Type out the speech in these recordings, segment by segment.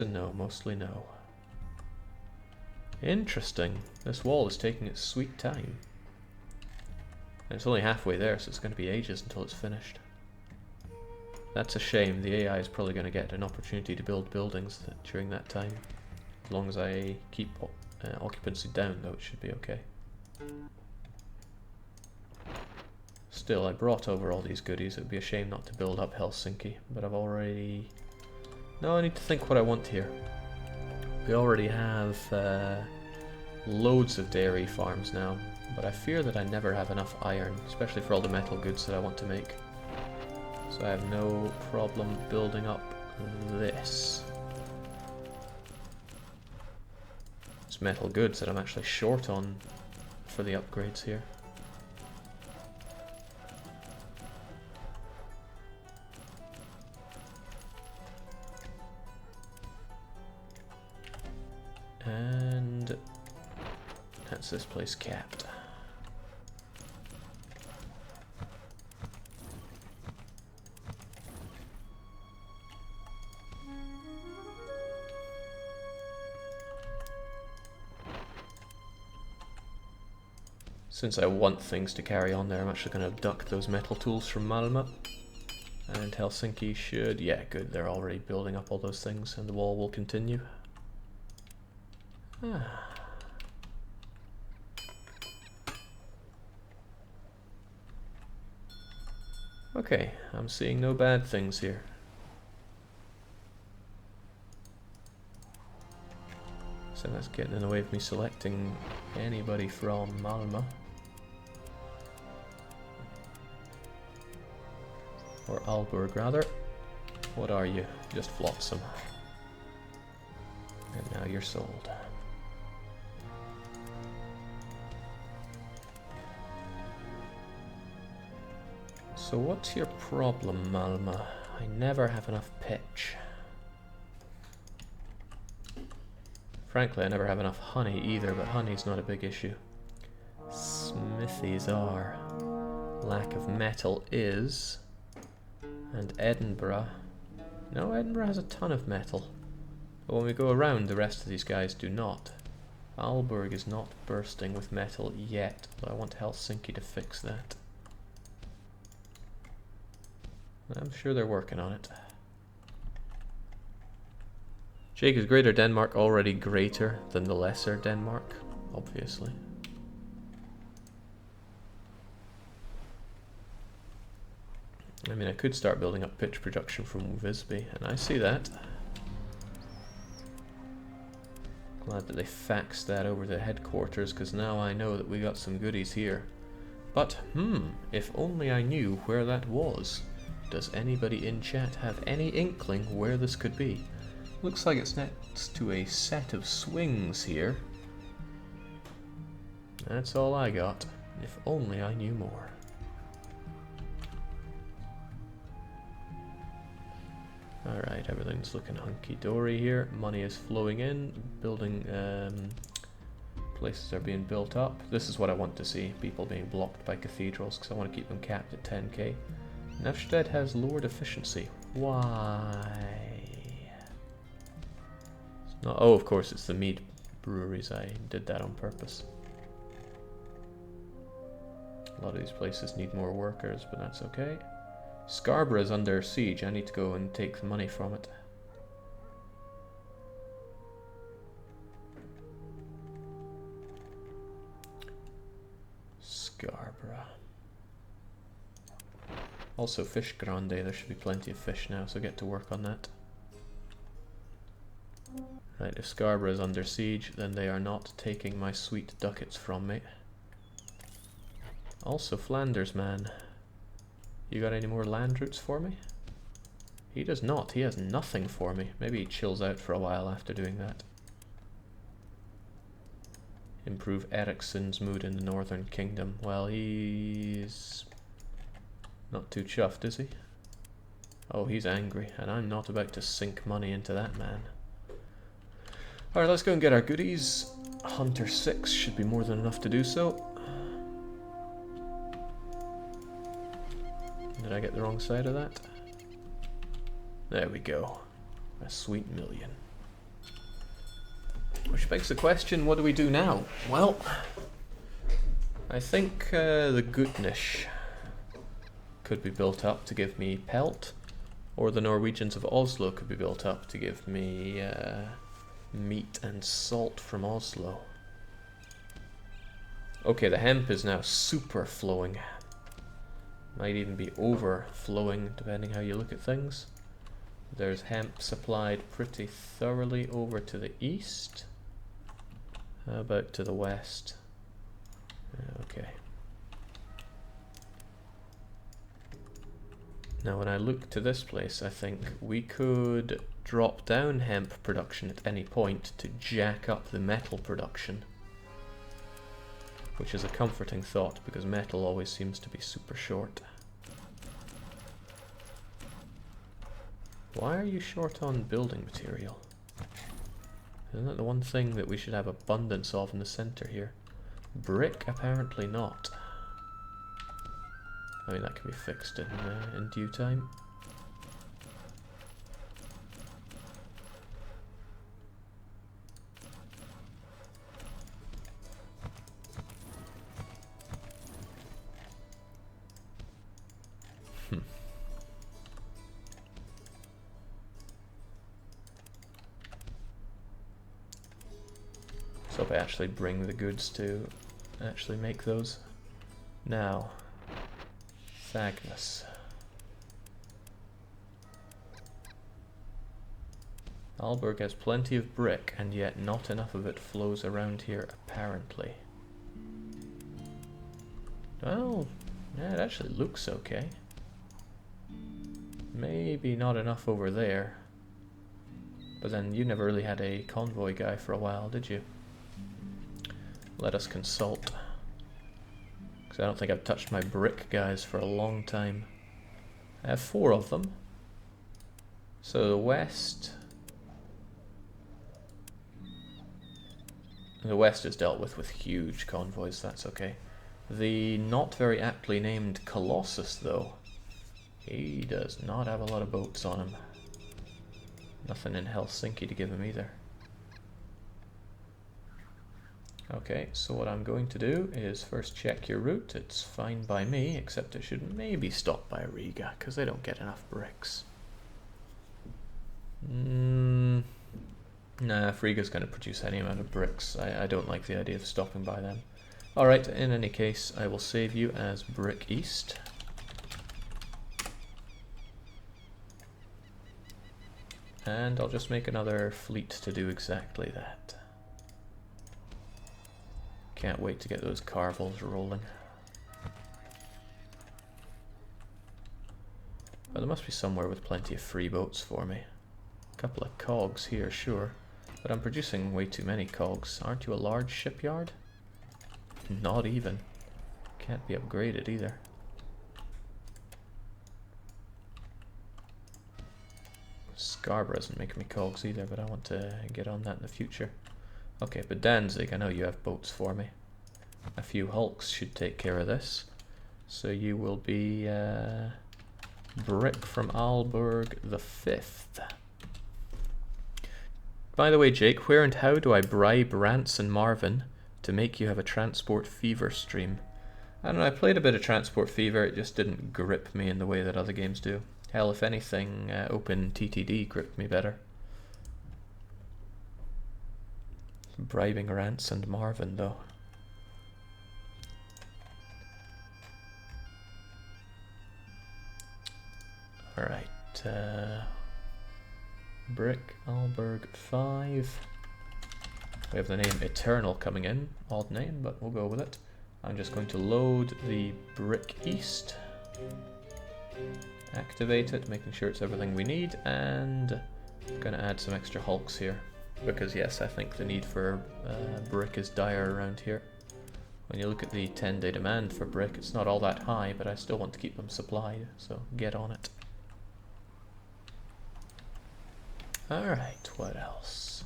No, mostly no. Interesting. This wall is taking its sweet time. And it's only halfway there, so it's going to be ages until it's finished. That's a shame. The AI is probably going to get an opportunity to build buildings during that time. As long as I keep occupancy down, though, it should be okay. Still, I brought over all these goodies. It would be a shame not to build up Helsinki, but I've already... No, I need to think what I want here. We already have loads of dairy farms now, but I fear that I never have enough iron, especially for all the metal goods that I want to make. So I have no problem building up this. It's metal goods that I'm actually short on for the upgrades here. And that's this place capped. Since I want things to carry on there, I'm actually going to abduct those metal tools from Malmö. And Helsinki should... yeah, good, they're already building up all those things, and the wall will continue. Okay, I'm seeing no bad things here. So that's getting in the way of me selecting anybody from Malmö. Or Aalborg, rather. What are you? Just flotsam. And now you're sold. So what's your problem, Malmö? I never have enough pitch. Frankly, I never have enough honey either, but honey's not a big issue. Smithies are. Lack of metal is. And Edinburgh. No, Edinburgh has a ton of metal. But when we go around, the rest of these guys do not. Aalborg is not bursting with metal yet, but I want Helsinki to fix that. I'm sure they're working on it. Jake, is Greater Denmark already greater than the Lesser Denmark? Obviously. I mean, I could start building up pitch production from Visby, and I see that. Glad that they faxed that over to headquarters, because now I know that we got some goodies here. But, if only I knew where that was. Does anybody in chat have any inkling where this could be? Looks like it's next to a set of swings here. That's all I got. If only I knew more. Alright, everything's looking hunky-dory here. Money is flowing in. Building places are being built up. This is what I want to see. People being blocked by cathedrals, because I want to keep them capped at 10k. Nefstedt has lowered efficiency. Why? It's not, oh, of course, it's the mead breweries. I did that on purpose. A lot of these places need more workers, but that's okay. Scarborough is under siege. I need to go and take the money from it. Scarborough. Also fish grande, there should be plenty of fish now, so get to work on that. Right, if Scarborough is under siege, then they are not taking my sweet ducats from me. Also Flanders, man. You got any more land routes for me? He does not, he has nothing for me. Maybe he chills out for a while after doing that. Improve Ericsson's mood in the Northern Kingdom. Well, he's... not too chuffed, is he? Oh, he's angry, and I'm not about to sink money into that man. Alright, let's go and get our goodies. Hunter 6 should be more than enough to do so. Did I get the wrong side of that? There we go. A sweet million. begs the question, what do we do now? Well, I think the Gutnish could be built up to give me pelt, or the Norwegians of Oslo could be built up to give me meat and salt from Oslo. Okay, the hemp is now super flowing. Might even be overflowing, depending how you look at things. There's hemp supplied pretty thoroughly over to the east. How about to the west? Okay. Now when I look to this place, I think we could drop down hemp production at any point to jack up the metal production. Which is a comforting thought, because metal always seems to be super short. Why are you short on building material? Isn't that the one thing that we should have abundance of in the center here? Brick? Apparently not. I mean, that can be fixed in due time. So if I actually bring the goods to actually make those. Now, Thagnus. Alberg has plenty of brick, and yet not enough of it flows around here, apparently. Well, yeah, it actually looks okay. Maybe not enough over there. But then you never really had a convoy guy for a while, did you? Let us consult. Because I don't think I've touched my brick guys for a long time. I have 4 of them. So the west... The west is dealt with huge convoys, that's okay. The not very aptly named Colossus, though, he does not have a lot of boats on him. Nothing in Helsinki to give him either. Okay, so what I'm going to do is first check your route. It's fine by me, except it should maybe stop by Riga, because they don't get enough bricks. Nah, if Riga's going to produce any amount of bricks, I don't like the idea of stopping by them. Alright, in any case, I will save you as Brick East. And I'll just make another fleet to do exactly that. Can't wait to get those carvels rolling. Well, there must be somewhere with plenty of free boats for me. A couple of cogs here, sure. But I'm producing way too many cogs. Aren't you a large shipyard? Not even. Can't be upgraded either. Scarborough isn't making me cogs either, but I want to get on that in the future. Okay, but Danzig, I know you have boats for me. A few hulks should take care of this. So you will be Brick from Alberg the 5th. By the way, Jake, where and how do I bribe Rance and Marvin to make you have a Transport Fever stream? I don't know, I played a bit of Transport Fever, it just didn't grip me in the way that other games do. Hell, if anything, Open TTD gripped me better. Bribing Rance and Marvin, though. Alright, Brick, Alberg 5. We have the name Eternal coming in. Odd name, but we'll go with it. I'm just going to load the Brick East. Activate it, making sure it's everything we need, and I'm going to add some extra hulks here. Because yes, I think the need for brick is dire around here. When you look at the 10-day demand for brick, it's not all that high, but I still want to keep them supplied, so get on it. Alright, what else?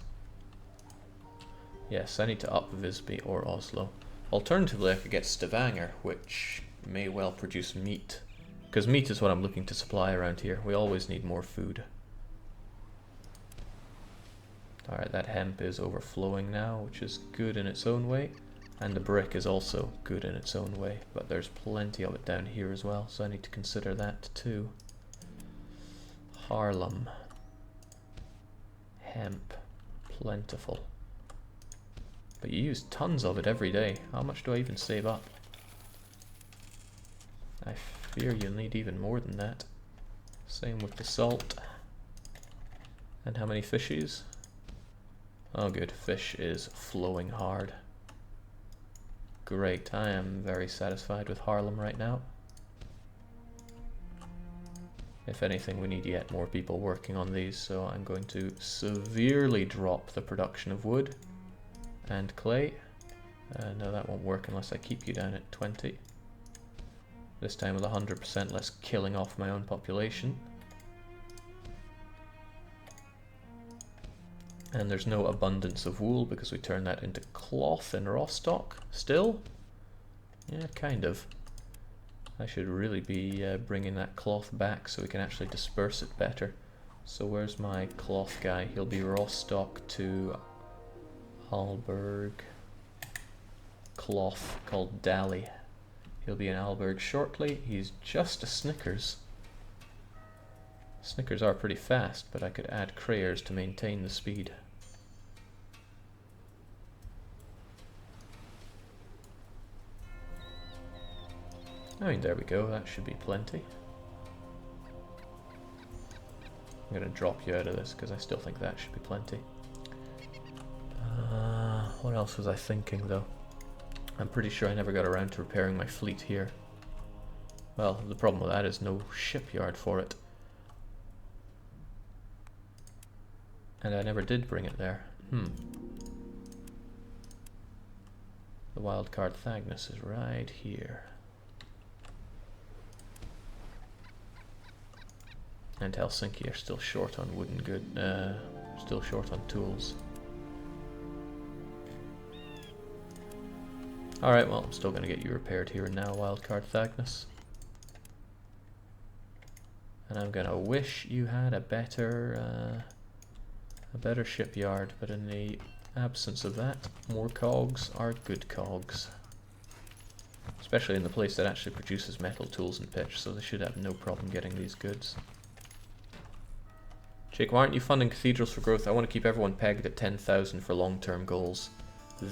Yes, I need to up Visby or Oslo. Alternatively, I could get Stavanger, which may well produce meat. Because meat is what I'm looking to supply around here. We always need more food. Alright, that hemp is overflowing now, which is good in its own way. And the brick is also good in its own way, but there's plenty of it down here as well, so I need to consider that too. Haarlem. Hemp. Plentiful. But you use tons of it every day. How much do I even save up? I fear you'll need even more than that. Same with the salt. And how many fishies? Oh good, fish is flowing hard. Great, I am very satisfied with Haarlem right now. If anything, we need yet more people working on these, so I'm going to severely drop the production of wood and clay. No, that won't work unless I keep you down at 20. This time with 100% less killing off my own population. And there's no abundance of wool because we turn that into cloth in Rostock. Still? Yeah, kind of. I should really be bringing that cloth back so we can actually disperse it better. So where's my cloth guy? He'll be Rostock to Alberg. Cloth called Dali. He'll be in Alberg shortly. He's just a Snickers. Snickers are pretty fast, but I could add crayers to maintain the speed. I mean, there we go, that should be plenty. I'm going to drop you out of this because I still think that should be plenty. What else was I thinking though? I'm pretty sure I never got around to repairing my fleet here. Well, the problem with that is no shipyard for it. And I never did bring it there. The wildcard Thagnus is right here. And Helsinki are still short on wooden good, still short on tools. Alright, well, I'm still going to get you repaired here and now, wildcard Thagnus. And I'm going to wish you had a better shipyard, but in the absence of that, more cogs are good cogs. Especially in the place that actually produces metal tools and pitch, so they should have no problem getting these goods. Jake, why aren't you funding cathedrals for growth? I want to keep everyone pegged at 10,000 for long-term goals.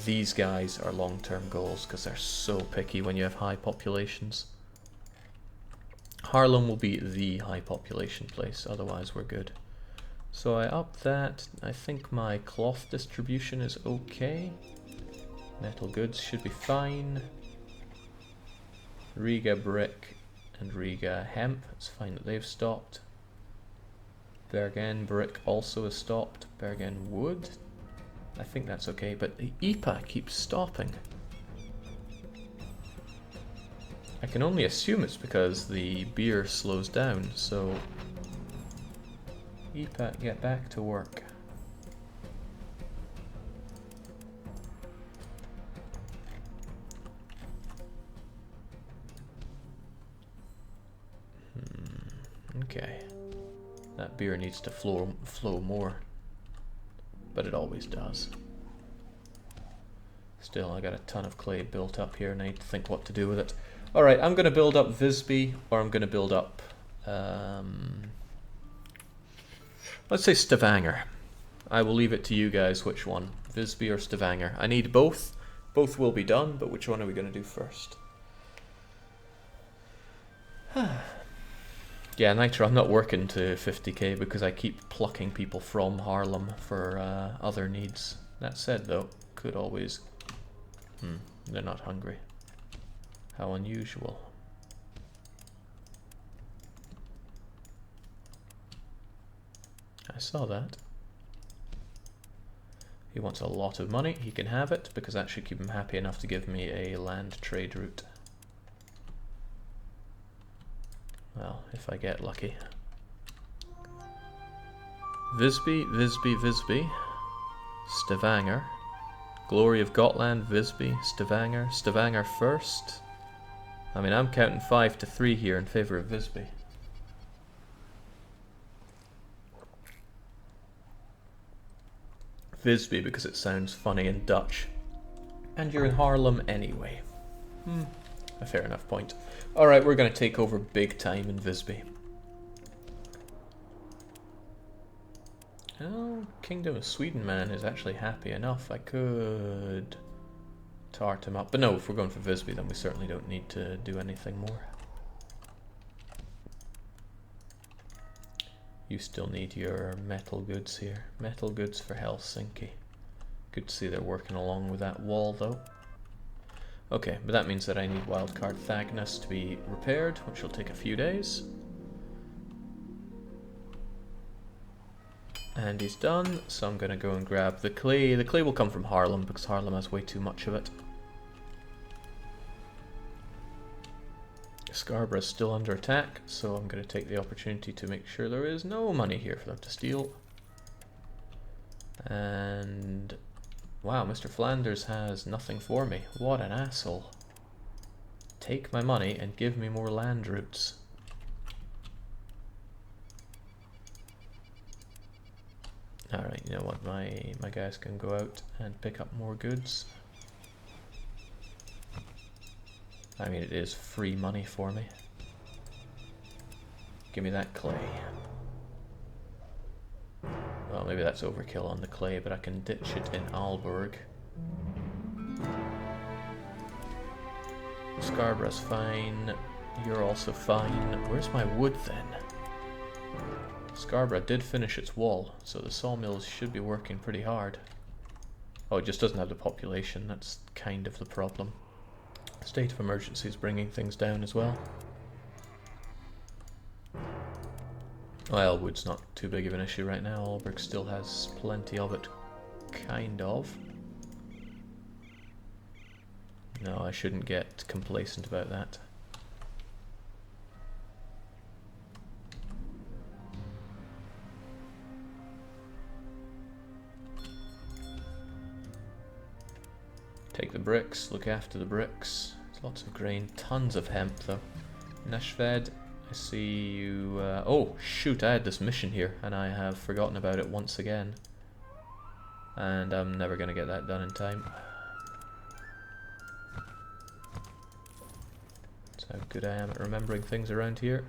These guys are long-term goals because they're so picky when you have high populations. Haarlem will be the high population place, otherwise we're good. So I up that. I think my cloth distribution is okay. Metal goods should be fine. Riga brick and Riga hemp, it's fine that they've stopped. Bergen brick also is stopped. Bergen wood, I think that's okay, but the IPA keeps stopping. I can only assume it's because the beer slows down, so IPA, get back to work. Okay. That beer needs to flow more, but it always does. Still, I got a ton of clay built up here and I need to think what to do with it. Alright, I'm going to build up Visby, or I'm going to build up, let's say Stavanger. I will leave it to you guys which one, Visby or Stavanger. I need both. Both will be done, but which one are we going to do first? Yeah, Nitro, I'm not working to 50k because I keep plucking people from Haarlem for other needs. That said though, could always... they're not hungry. How unusual. I saw that. He wants a lot of money, he can have it, because that should keep him happy enough to give me a land trade route. Well, if I get lucky. Visby, Visby, Visby. Stavanger. Glory of Gotland, Visby, Stavanger. Stavanger first. I mean, I'm counting 5-3 here in favor of Visby. Visby because it sounds funny in Dutch. And you're in Haarlem anyway. A fair enough point. Alright, we're going to take over big time in Visby. Oh, Kingdom of Sweden man is actually happy enough. I could tart him up. But no, if we're going for Visby, then we certainly don't need to do anything more. You still need your metal goods here. Metal goods for Helsinki. Good to see they're working along with that wall, though. Okay, but that means that I need wildcard Thagnus to be repaired, which will take a few days. And he's done, so I'm going to go and grab the clay. The clay will come from Haarlem, because Haarlem has way too much of it. Scarborough's still under attack, so I'm going to take the opportunity to make sure there is no money here for them to steal. And wow, Mr. Flanders has nothing for me. What an asshole. Take my money and give me more land routes. Alright, you know what, my guys can go out and pick up more goods. I mean, it is free money for me. Give me that clay. Well, maybe that's overkill on the clay, but I can ditch it in Aalborg. Scarborough's fine. You're also fine. Where's my wood then? Scarborough did finish its wall, so the sawmills should be working pretty hard. Oh, it just doesn't have the population. That's kind of the problem. State of emergency is bringing things down as well. Well, wood's not too big of an issue right now. Aalborg still has plenty of it. Kind of. No, I shouldn't get complacent about that. Take the bricks, look after the bricks. There's lots of grain, tons of hemp though. Nashved, I see you... oh, shoot, I had this mission here and I have forgotten about it once again. And I'm never going to get that done in time. That's how good I am at remembering things around here.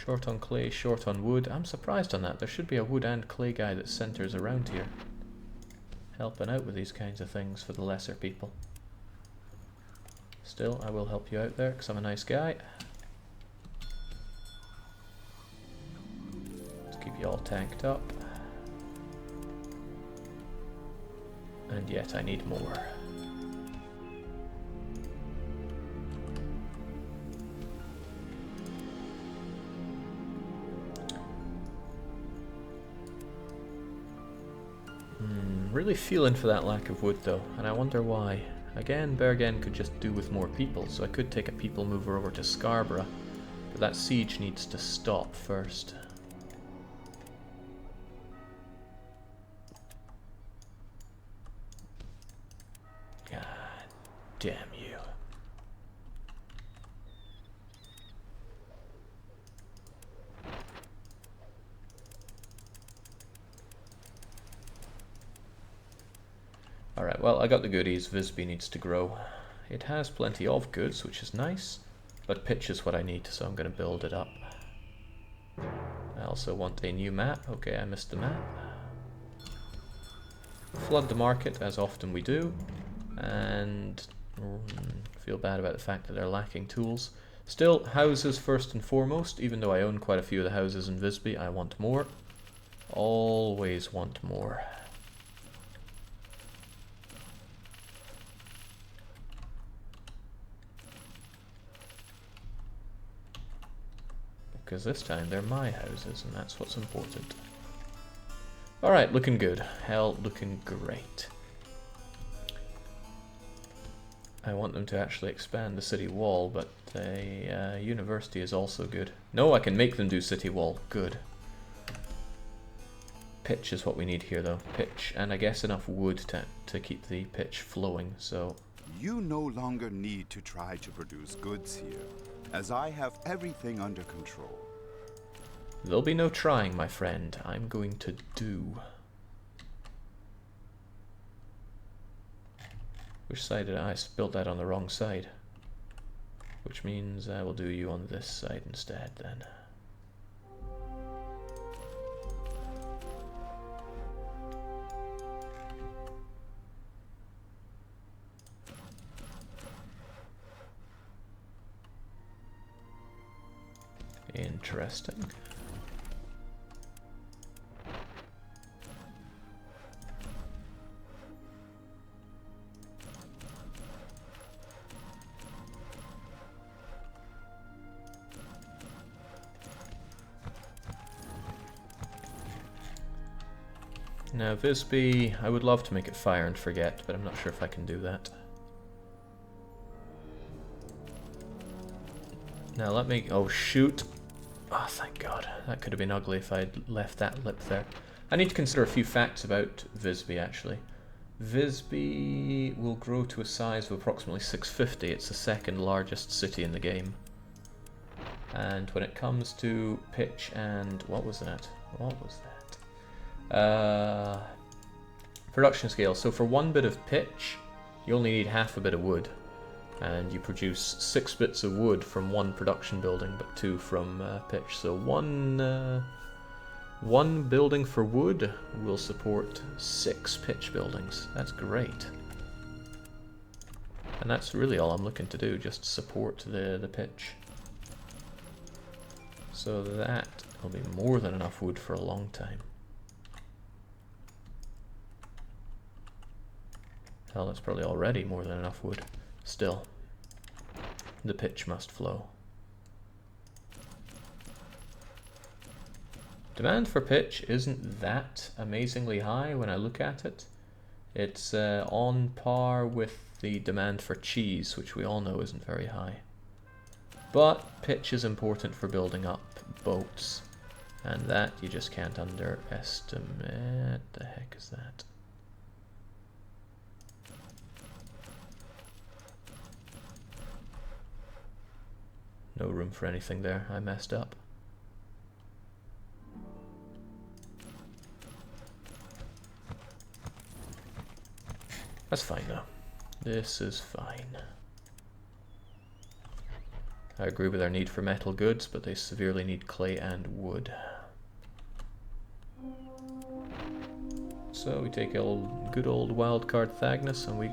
Short on clay, short on wood. I'm surprised on that. There should be a wood and clay guy that centers around here, helping out with these kinds of things for the lesser people. Still, I will help you out there because I'm a nice guy. Let's keep you all tanked up. And yet I need more. Really feeling for that lack of wood though, and I wonder why. Again, Bergen could just do with more people, so I could take a people mover over to Scarborough, but that siege needs to stop first. God damn you. Alright, well, I got the goodies. Visby needs to grow. It has plenty of goods, which is nice, but pitch is what I need, so I'm going to build it up. I also want a new map. Okay, I missed the map. Flood the market, as often we do, and feel bad about the fact that they're lacking tools. Still, houses first and foremost. Even though I own quite a few of the houses in Visby, I want more. Always want more. Because this time they're my houses, and that's what's important. Alright, looking good. Hell, looking great. I want them to actually expand the city wall, but a university is also good. No, I can make them do city wall. Good. Pitch is what we need here, though. Pitch, and I guess enough wood to keep the pitch flowing, so... You no longer need to try to produce goods here, as I have everything under control. There'll be no trying, my friend. I'm going to do. Which side did I built that on the wrong side? Which means I will do you on this side instead then. Interesting. Now Visby, I would love to make it fire and forget, but I'm not sure if I can do that. Now let me... oh shoot! Oh thank god, that could have been ugly if I'd left that lip there. I need to consider a few facts about Visby actually. Visby will grow to a size of approximately 650, it's the second largest city in the game. And when it comes to pitch and... what was that? What was that? Production scale. So for 1 bit of pitch, you only need half a bit of wood. And you produce 6 bits of wood from 1 production building, but 2 from pitch. So one building for wood will support 6 pitch buildings. That's great. And that's really all I'm looking to do, just support the pitch. So that will be more than enough wood for a long time. Hell, that's probably already more than enough wood. Still, the pitch must flow. Demand for pitch isn't that amazingly high when I look at it. It's on par with the demand for cheese, which we all know isn't very high. But pitch is important for building up boats, and that you just can't underestimate. The heck is that? No room for anything there, I messed up. That's fine though. This is fine. I agree with our need for metal goods, but they severely need clay and wood. So we take a good old wildcard Thagnus and we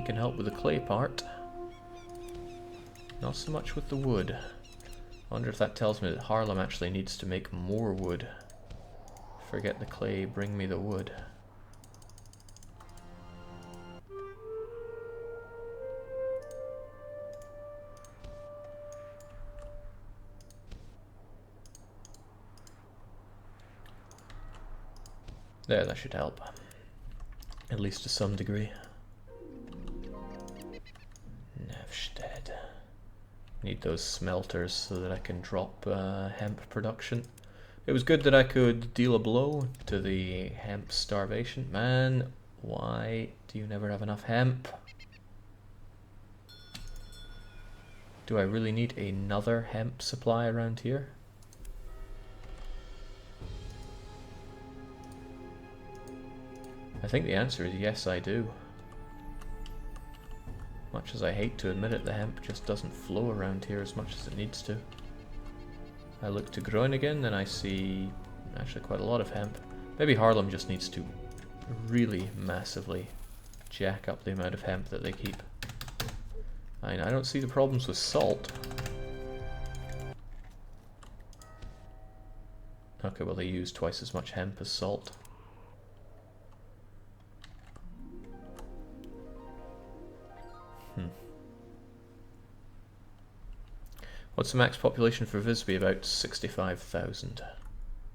can help with the clay part. Not so much with the wood. I wonder if that tells me that Haarlem actually needs to make more wood. Forget the clay, bring me the wood. There, that should help. At least to some degree. Nevsted. Need those smelters so that I can drop hemp production. It was good that I could deal a blow to the hemp starvation. Man, why do you never have enough hemp? Do I really need another hemp supply around here? I think the answer is yes, I do. Much as I hate to admit it, the hemp just doesn't flow around here as much as it needs to. I look to Groningen and I see actually quite a lot of hemp. Maybe Haarlem just needs to really massively jack up the amount of hemp that they keep. I don't see the problems with salt. Okay, well they use twice as much hemp as salt. What's the max population for Visby? About 65,000.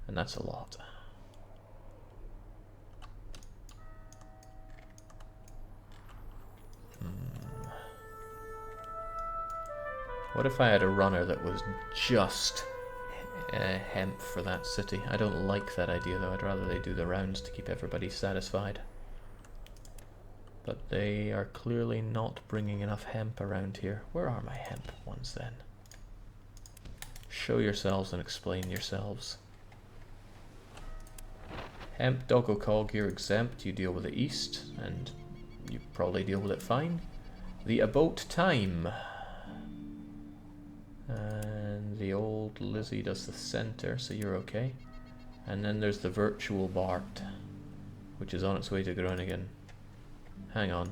And that's a lot. What if I had a runner that was just hemp for that city? I don't like that idea though. I'd rather they do the rounds to keep everybody satisfied. But they are clearly not bringing enough hemp around here. Where are my hemp ones then? Show yourselves and explain yourselves. Hemp, Doggo Cog, you're exempt. You deal with the east, and you probably deal with it fine. The about time. And the old Lizzie does the center, so you're okay. And then there's the virtual Bart, which is on its way to Groningen. Hang on.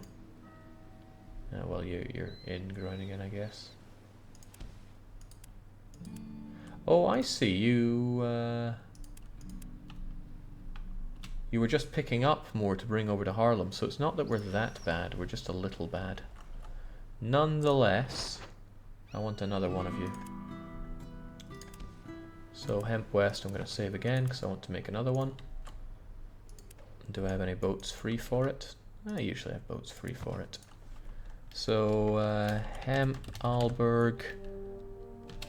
Well, you're in Groningen, I guess. Oh, I see. You were just picking up more to bring over to Haarlem, so it's not that we're that bad. We're just a little bad. Nonetheless, I want another one of you. So Hemp West, I'm going to save again because I want to make another one. Do I have any boats free for it? I usually have boats free for it. So Hemp Alberg.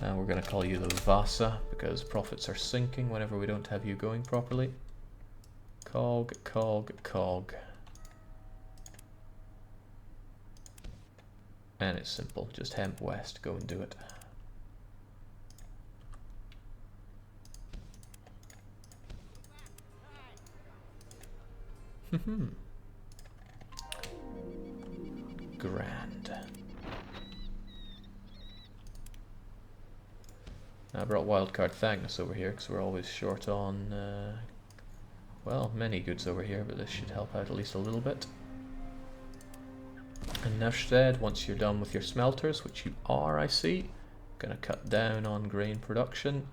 We're going to call you the Vasa because profits are sinking whenever we don't have you going properly. Cog, cog, cog. And it's simple, just Hemp West, go and do it. Grand. I brought Wildcard Thagnus over here because we're always short on, well, many goods over here, but this should help out at least a little bit. And Nevsted, once you're done with your smelters, which you are, I see, gonna cut down on grain production.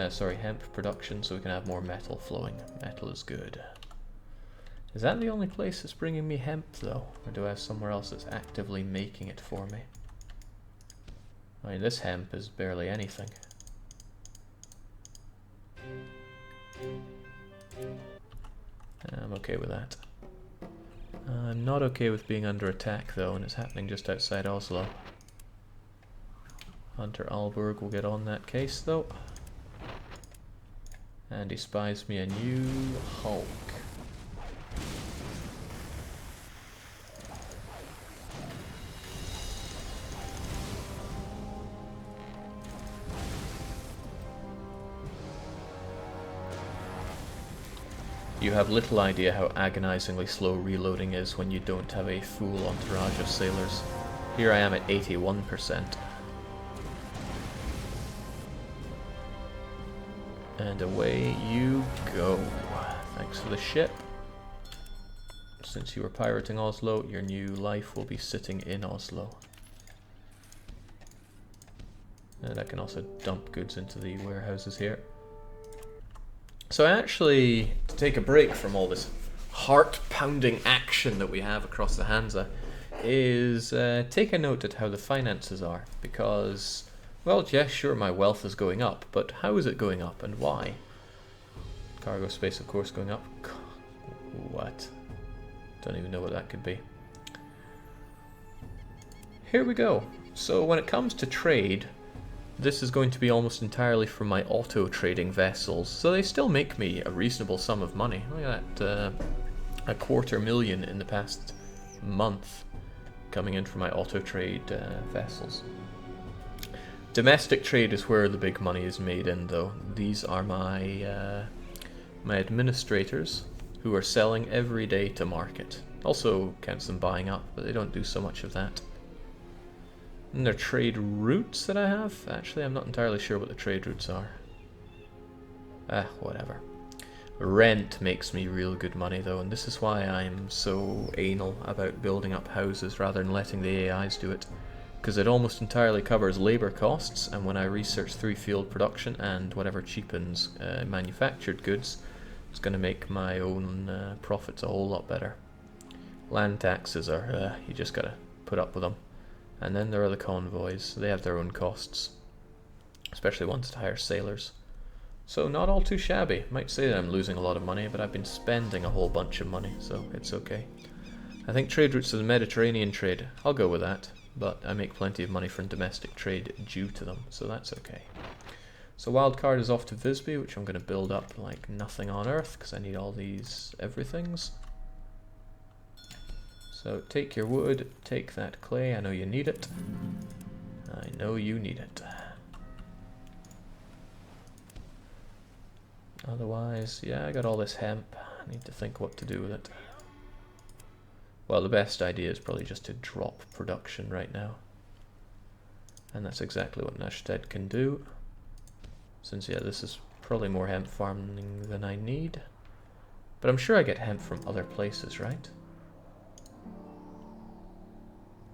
Sorry, hemp production, so we can have more metal flowing. Metal is good. Is that the only place that's bringing me hemp, though? Or do I have somewhere else that's actively making it for me? I mean, this hemp is barely anything. I'm okay with that. I'm not okay with being under attack, though, and it's happening just outside Oslo. Hunter Alberg will get on that case, though. And he spies me a new Hulk. You have little idea how agonizingly slow reloading is when you don't have a full entourage of sailors. Here I am at 81%. And away you go. Thanks for the ship. Since you were pirating Oslo, your new life will be sitting in Oslo. And I can also dump goods into the warehouses here. So actually, to take a break from all this heart-pounding action that we have across the Hansa, is take a note at how the finances are. Because, well, yes, sure, my wealth is going up, but how is it going up and why? Cargo space, of course, going up. What? Don't even know what that could be. Here we go. So when it comes to trade, this is going to be almost entirely from my auto-trading vessels, so they still make me a reasonable sum of money. Look at that, 250,000 in the past month coming in from my auto-trade vessels. Domestic trade is where the big money is made in, though. These are my my administrators who are selling every day to market. Also counts them buying up, but they don't do so much of that. And their trade routes that I have? Actually, I'm not entirely sure what the trade routes are. Whatever. Rent makes me real good money, though, and this is why I'm so anal about building up houses rather than letting the AIs do it. Because it almost entirely covers labor costs, and when I research through field production and whatever cheapens manufactured goods, it's going to make my own profits a whole lot better. Land taxes are, you just got to put up with them. And then there are the convoys. They have their own costs, especially ones to hire sailors. So not all too shabby. Might say that I'm losing a lot of money, but I've been spending a whole bunch of money, so it's okay. I think trade routes to the Mediterranean trade, I'll go with that, but I make plenty of money from domestic trade due to them, so that's okay. So Wildcard is off to Visby, which I'm going to build up like nothing on earth, because I need all these everythings. So take your wood, take that clay, I know you need it. I know you need it. Otherwise, yeah, I got all this hemp. I need to think what to do with it. Well, the best idea is probably just to drop production right now. And that's exactly what Nashted can do. Since, yeah, this is probably more hemp farming than I need. But I'm sure I get hemp from other places, right?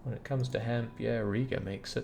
When it comes to hemp, yeah, Riga makes it,